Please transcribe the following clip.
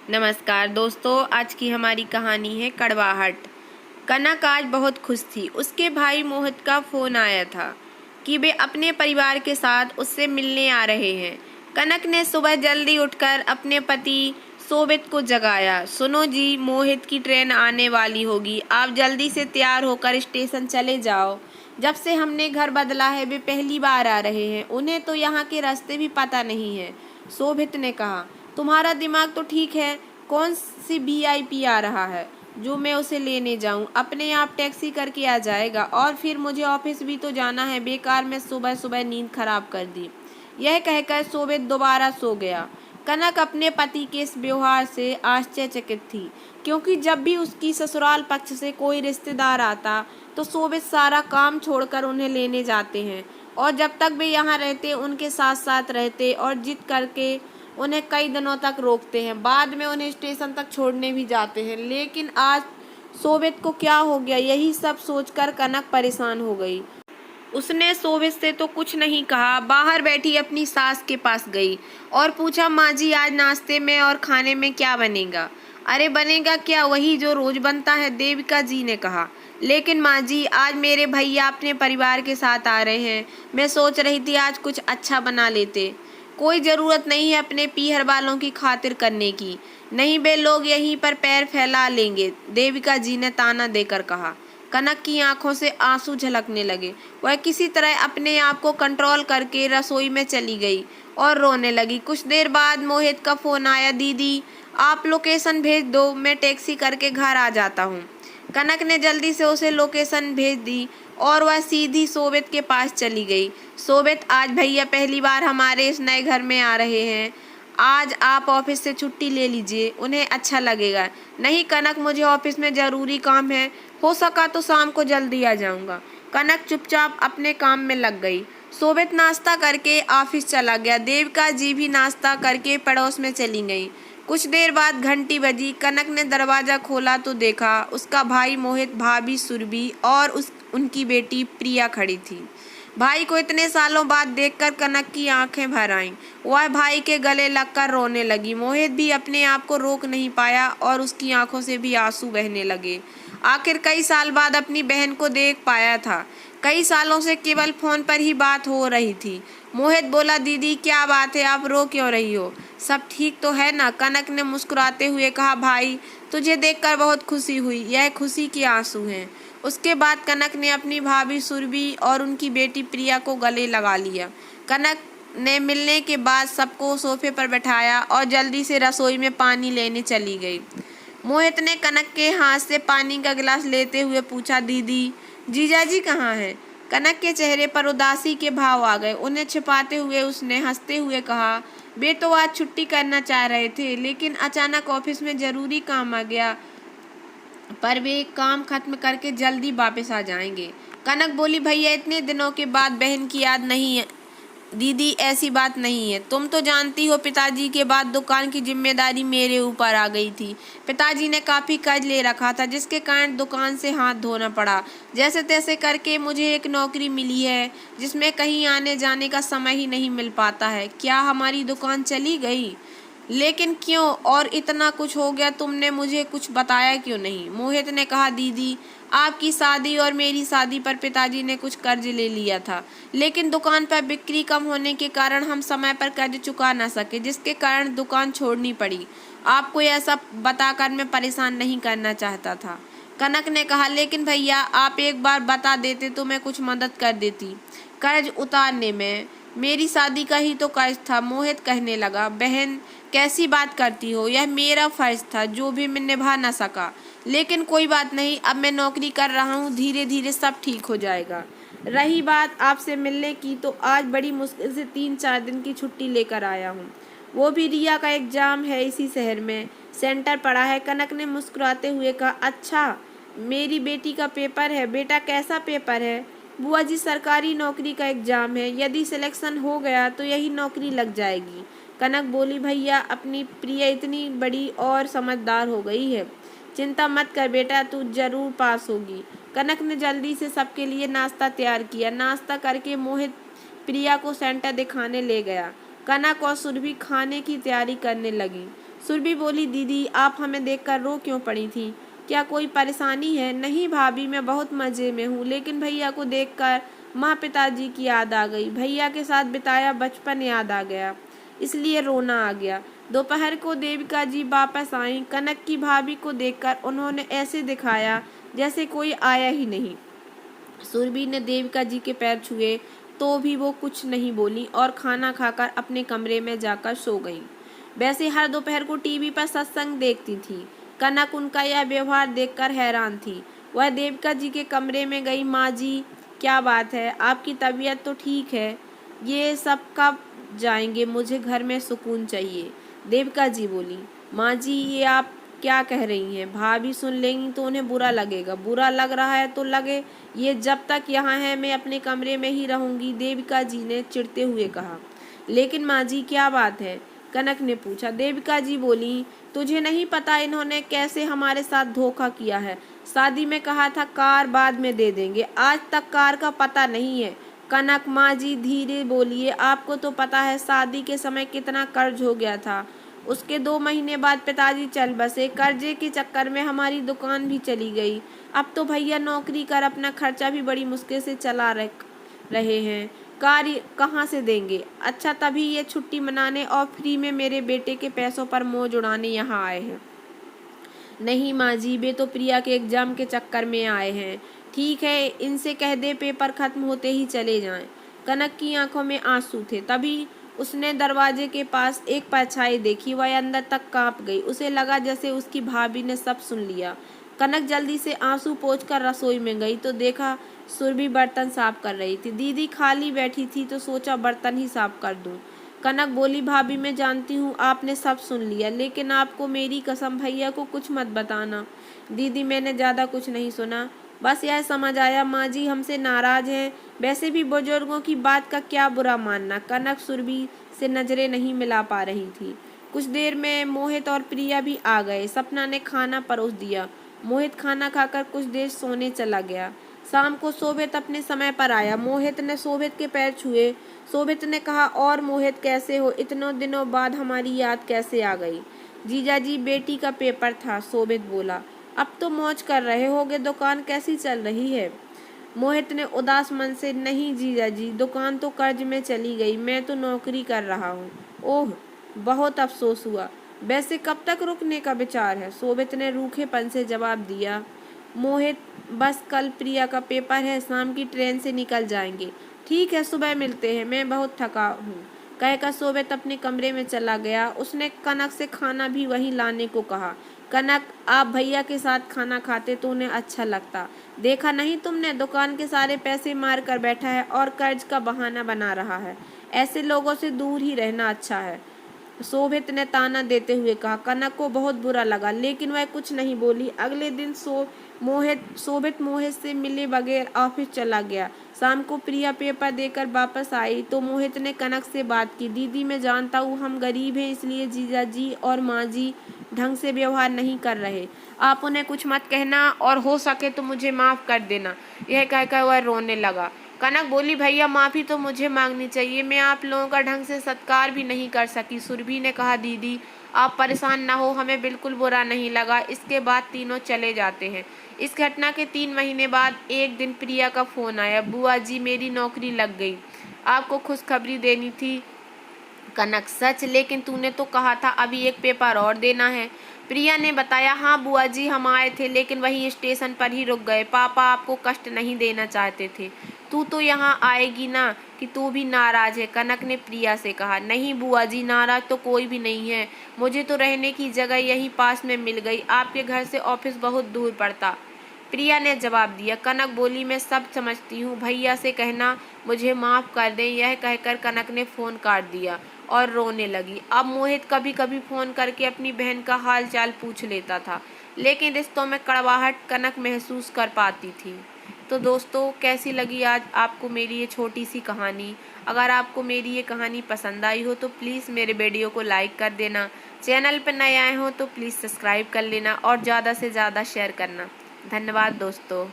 नमस्कार दोस्तों, आज की हमारी कहानी है कड़वाहट। कनक आज बहुत खुश थी। उसके भाई मोहित का फोन आया था कि वे अपने परिवार के साथ उससे मिलने आ रहे हैं। कनक ने सुबह जल्दी उठकर अपने पति सोबित को जगाया। सुनो जी, मोहित की ट्रेन आने वाली होगी, आप जल्दी से तैयार होकर स्टेशन चले जाओ। जब से हमने घर बदला है वे पहली बार आ रहे हैं, उन्हें तो यहाँ के रास्ते भी पता नहीं है। शोभित ने कहा, तुम्हारा दिमाग तो ठीक है, कौन सी वीआईपी आ रहा है जो मैं उसे लेने जाऊं? अपने आप टैक्सी करके आ जाएगा, और फिर मुझे ऑफिस भी तो जाना है। बेकार में सुबह सुबह नींद खराब कर दी। यह कहकर शोभित दोबारा सो गया। कनक अपने पति के इस व्यवहार से आश्चर्यचकित थी, क्योंकि जब भी उसकी ससुराल पक्ष से कोई रिश्तेदार आता तो शोभित सारा काम छोड़कर उन्हें लेने जाते हैं, और जब तक वे यहाँ रहते उनके साथ साथ रहते और जिद करके उन्हें कई दिनों तक रोकते हैं। बाद में उन्हें स्टेशन तक छोड़ने भी जाते हैं। लेकिन आज शोभित को क्या हो गया, यही सब सोचकर कनक परेशान हो गई। उसने शोभित से तो कुछ नहीं कहा, बाहर बैठी अपनी सास के पास गई और पूछा, माँ जी आज नाश्ते में और खाने में क्या बनेगा? अरे बनेगा क्या, वही जो रोज बनता है, देविका जी ने कहा। लेकिन माँ जी आज मेरे भैया अपने परिवार के साथ आ रहे हैं, मैं सोच रही थी आज कुछ अच्छा बना लेते। कोई ज़रूरत नहीं है अपने पीहर वालों की खातिर करने की, नहीं वे लोग यहीं पर पैर फैला लेंगे, देविका जी ने ताना देकर कहा। कनक की आंखों से आंसू झलकने लगे। वह किसी तरह अपने आप को कंट्रोल करके रसोई में चली गई और रोने लगी। कुछ देर बाद मोहित का फोन आया, दीदी आप लोकेशन भेज दो, मैं टैक्सी करके घर आ जाता हूँ। कनक ने जल्दी से उसे लोकेशन भेज दी और वह सीधी शोभित के पास चली गई। शोभित, आज भैया पहली बार हमारे इस नए घर में आ रहे हैं, आज आप ऑफिस से छुट्टी ले लीजिए, उन्हें अच्छा लगेगा। नहीं कनक, मुझे ऑफिस में ज़रूरी काम है, हो सका तो शाम को जल्दी आ जाऊंगा। कनक चुपचाप अपने काम में लग गई। शोभित नाश्ता करके ऑफिस चला गया। देविका जी भी नाश्ता करके पड़ोस में चली गई। कुछ देर बाद घंटी बजी। कनक ने दरवाज़ा खोला तो देखा उसका भाई मोहित, भाभी सुरभि और उनकी बेटी प्रिया खड़ी थी। भाई को इतने सालों बाद देखकर कनक की आंखें भर आईं। वह भाई के गले लगकर रोने लगी। मोहित भी अपने आप को रोक नहीं पाया और उसकी आंखों से भी आंसू बहने लगे। आखिर कई साल बाद अपनी बहन को देख पाया था। कई सालों से केवल फोन पर ही बात हो रही थी। मोहित बोला, दीदी क्या बात है, आप रो क्यों रही हो? सब ठीक तो है ना? कनक ने मुस्कुराते हुए कहा, भाई तुझे देखकर बहुत खुशी हुई, यह खुशी के आंसू हैं। उसके बाद कनक ने अपनी भाभी सुरभि और उनकी बेटी प्रिया को गले लगा लिया। कनक ने मिलने के बाद सबको सोफे पर बैठाया और जल्दी से रसोई में पानी लेने चली गई। मोहित ने कनक के हाथ से पानी का गिलास लेते हुए पूछा, दीदी जीजाजी कहाँ हैं? कनक के चेहरे पर उदासी के भाव आ गए। उन्हें छिपाते हुए उसने हंसते हुए कहा, वे तो आज छुट्टी करना चाह रहे थे, लेकिन अचानक ऑफिस में ज़रूरी काम आ गया, पर वे काम खत्म करके जल्दी वापस आ जाएंगे। कनक बोली, भैया इतने दिनों के बाद बहन की याद नहीं है? दीदी ऐसी बात नहीं है, तुम तो जानती हो पिताजी के बाद दुकान की जिम्मेदारी मेरे ऊपर आ गई थी। पिताजी ने काफ़ी कर्ज ले रखा था, जिसके कारण दुकान से हाथ धोना पड़ा। जैसे तैसे करके मुझे एक नौकरी मिली है जिसमें कहीं आने जाने का समय ही नहीं मिल पाता है। क्या हमारी दुकान चली गई? लेकिन क्यों? और इतना कुछ हो गया, तुमने मुझे कुछ बताया क्यों नहीं? मोहित ने कहा, दीदी आपकी शादी और मेरी शादी पर पिताजी ने कुछ कर्ज ले लिया था, लेकिन दुकान पर बिक्री कम होने के कारण हम समय पर कर्ज चुका ना सके, जिसके कारण दुकान छोड़नी पड़ी। आपको ऐसा बताकर मैं परेशान नहीं करना चाहता था। कनक ने कहा, लेकिन भैया आप एक बार बता देते तो मैं कुछ मदद कर देती कर्ज उतारने में। मेरी शादी का ही तो कर्ज था। मोहित कहने लगा, बहन कैसी बात करती हो, यह मेरा फर्ज था जो भी मैं निभा ना सका। लेकिन कोई बात नहीं, अब मैं नौकरी कर रहा हूँ, धीरे धीरे सब ठीक हो जाएगा। रही बात आपसे मिलने की, तो आज बड़ी मुश्किल से 3-4 दिन की छुट्टी लेकर आया हूँ। वो भी रिया का एग्ज़ाम है, इसी शहर में सेंटर पड़ा है। कनक ने मुस्कुराते हुए कहा, अच्छा मेरी बेटी का पेपर है? बेटा कैसा पेपर है? बुआ जी सरकारी नौकरी का एग्ज़ाम है, यदि सिलेक्शन हो गया तो यही नौकरी लग जाएगी। कनक बोली, भैया अपनी प्रिया इतनी बड़ी और समझदार हो गई है, चिंता मत कर बेटा, तू जरूर पास होगी। कनक ने जल्दी से सबके लिए नाश्ता तैयार किया। नाश्ता करके मोहित प्रिया को सेंटर दिखाने ले गया। कनक और सुरभि खाने की तैयारी करने लगी। सुरभि बोली, दीदी आप हमें देखकर रो क्यों पड़ी थी? क्या कोई परेशानी है? नहीं भाभी, मैं बहुत मज़े में हूँ, लेकिन भैया को देखकर माँ पिताजी की याद आ गई। भैया के साथ बिताया बचपन याद आ गया, इसलिए रोना आ गया। दोपहर को देविका जी वापस आईं। कनक की भाभी को देखकर उन्होंने ऐसे दिखाया जैसे कोई आया ही नहीं। सुरभि ने देविका जी के पैर छुए तो भी वो कुछ नहीं बोली और खाना खाकर अपने कमरे में जाकर सो गई। वैसे हर दोपहर को टीवी पर सत्संग देखती थी। कनक उनका यह व्यवहार देखकर हैरान थी। वह देविका जी के कमरे में गई। माँ जी, क्या बात है? आपकी तबीयत तो ठीक है? ये सब कब जाएंगे? मुझे घर में सुकून चाहिए। देविका जी बोली, माँ जी ये आप क्या कह रही हैं? भाभी सुन लेंगी तो उन्हें बुरा लगेगा। बुरा लग रहा है तो लगे, ये जब तक यहाँ है मैं अपने कमरे में ही रहूंगी, देविका जी ने चिढ़ते हुए कहा। लेकिन माँ जी क्या बात है? कनक ने पूछा। देविका जी बोली, तुझे नहीं पता इन्होंने कैसे हमारे साथ धोखा किया है? शादी में कहा था कार बाद में दे देंगे, आज तक कार का पता नहीं है। कनक, माँ जी धीरे बोलिए, आपको तो पता है शादी के समय कितना कर्ज हो गया था। उसके 2 महीने बाद पिताजी चल बसे। कर्जे के चक्कर में हमारी दुकान भी चली गई। अब तो भैया नौकरी कर अपना खर्चा भी बड़ी मुश्किल से चला रहे हैं। कार कहाँ से देंगे? अच्छा, तभी ये छुट्टी मनाने और फ्री में मेरे बेटे के पैसों पर मौज उड़ाने यहाँ आए हैं। नहीं माँ जी, वे तो प्रिया के एग्जाम के चक्कर में आए हैं। ठीक है, इनसे कह दे पेपर खत्म होते ही चले जाएं। कनक की आंखों में आंसू थे। तभी उसने दरवाजे के पास एक परछाई देखी। वह अंदर तक कांप गई। उसे लगा जैसे उसकी भाभी ने सब सुन लिया। कनक जल्दी से आंसू पोंछकर रसोई में गई तो देखा सुरभि बर्तन साफ कर रही थी। दीदी खाली बैठी थी तो सोचा बर्तन ही साफ कर दूं। कनक बोली, भाभी मैं जानती हूँ आपने सब सुन लिया, लेकिन आपको मेरी कसम भैया को कुछ मत बताना। दीदी मैंने ज़्यादा कुछ नहीं सुना, बस यह समझ आया माँ जी हमसे नाराज़ हैं। वैसे भी बुजुर्गों की बात का क्या बुरा मानना। कनक सुरभि से नज़रें नहीं मिला पा रही थी। कुछ देर में मोहित और प्रिया भी आ गए। सपना ने खाना परोस दिया। मोहित खाना खाकर कुछ देर सोने चला गया। शाम को शोभित अपने समय पर आया। मोहित ने शोभित के पैर छुए। शोभित ने कहा, और मोहित कैसे हो? इतनों दिनों बाद हमारी याद कैसे आ गई? जीजा जी बेटी का पेपर था, शोभित बोला। अब तो मौज कर रहे होगे। दुकान कैसी चल रही है? मोहित ने उदास मन से, नहीं जीजा जी, दुकान तो कर्ज में चली गई, मैं तो नौकरी कर रहा हूँ। ओह, बहुत अफसोस हुआ। वैसे कब तक रुकने का विचार है? शोभित ने रूखेपन से जवाब दिया। मोहित, बस कल प्रिया का पेपर है, शाम की ट्रेन से निकल जाएंगे। ठीक है, सुबह मिलते हैं, मैं बहुत थका हूँ, कहकर शोभित अपने कमरे में चला गया। उसने कनक से खाना भी वहीं लाने को कहा। कनक, आप भैया के साथ खाना खाते तो उन्हें अच्छा लगता। देखा नहीं तुमने, दुकान के सारे पैसे मार कर बैठा है और कर्ज का बहाना बना रहा है। ऐसे लोगों से दूर ही रहना अच्छा है, शोभित ने ताना देते हुए कहा। कनक को बहुत बुरा लगा, लेकिन वह कुछ नहीं बोली। अगले दिन शोभित मोहित से मिले बगैर ऑफिस चला गया। शाम को प्रिया पेपर देकर वापस आई तो मोहित ने कनक से बात की। दीदी मैं जानता हूँ हम गरीब हैं, इसलिए जीजा जी और माँ जी ढंग से व्यवहार नहीं कर रहे। आप उन्हें कुछ मत कहना और हो सके तो मुझे माफ़ कर देना। यह कहकर वह रोने लगा। कनक बोली, भैया माफ़ी तो मुझे मांगनी चाहिए, मैं आप लोगों का ढंग से सत्कार भी नहीं कर सकी। सुरभि ने कहा, दीदी आप परेशान ना हो, हमें बिल्कुल बुरा नहीं लगा। इसके बाद तीनों चले जाते हैं। इस घटना के 3 महीने बाद एक दिन प्रिया का फ़ोन आया। बुआ जी मेरी नौकरी लग गई, आपको खुशखबरी देनी थी। कनक, सच? लेकिन तूने तो कहा था अभी एक पेपर और देना है। प्रिया ने बताया, हाँ बुआ जी हम आए थे, लेकिन वहीं स्टेशन पर ही रुक गए। पापा आपको कष्ट नहीं देना चाहते थे। तू तो यहाँ आएगी ना कि तू भी नाराज़ है? कनक ने प्रिया से कहा। नहीं बुआ जी, नाराज़ तो कोई भी नहीं है, मुझे तो रहने की जगह यहीं पास में मिल गई, आपके घर से ऑफिस बहुत दूर पड़ता, प्रिया ने जवाब दिया। कनक बोली, मैं सब समझती हूँ, भैया से कहना मुझे माफ़ कर दें। यह कहकर कनक ने फ़ोन काट दिया और रोने लगी। अब मोहित कभी कभी फ़ोन करके अपनी बहन का हाल चाल पूछ लेता था, लेकिन रिश्तों में कड़वाहट कनक महसूस कर पाती थी। तो दोस्तों, कैसी लगी आज आपको मेरी ये छोटी सी कहानी? अगर आपको मेरी ये कहानी पसंद आई हो तो प्लीज़ मेरे वीडियो को लाइक कर देना। चैनल पर नए आए हो तो प्लीज़ सब्सक्राइब कर लेना और ज़्यादा से ज़्यादा शेयर करना। धन्यवाद दोस्तों।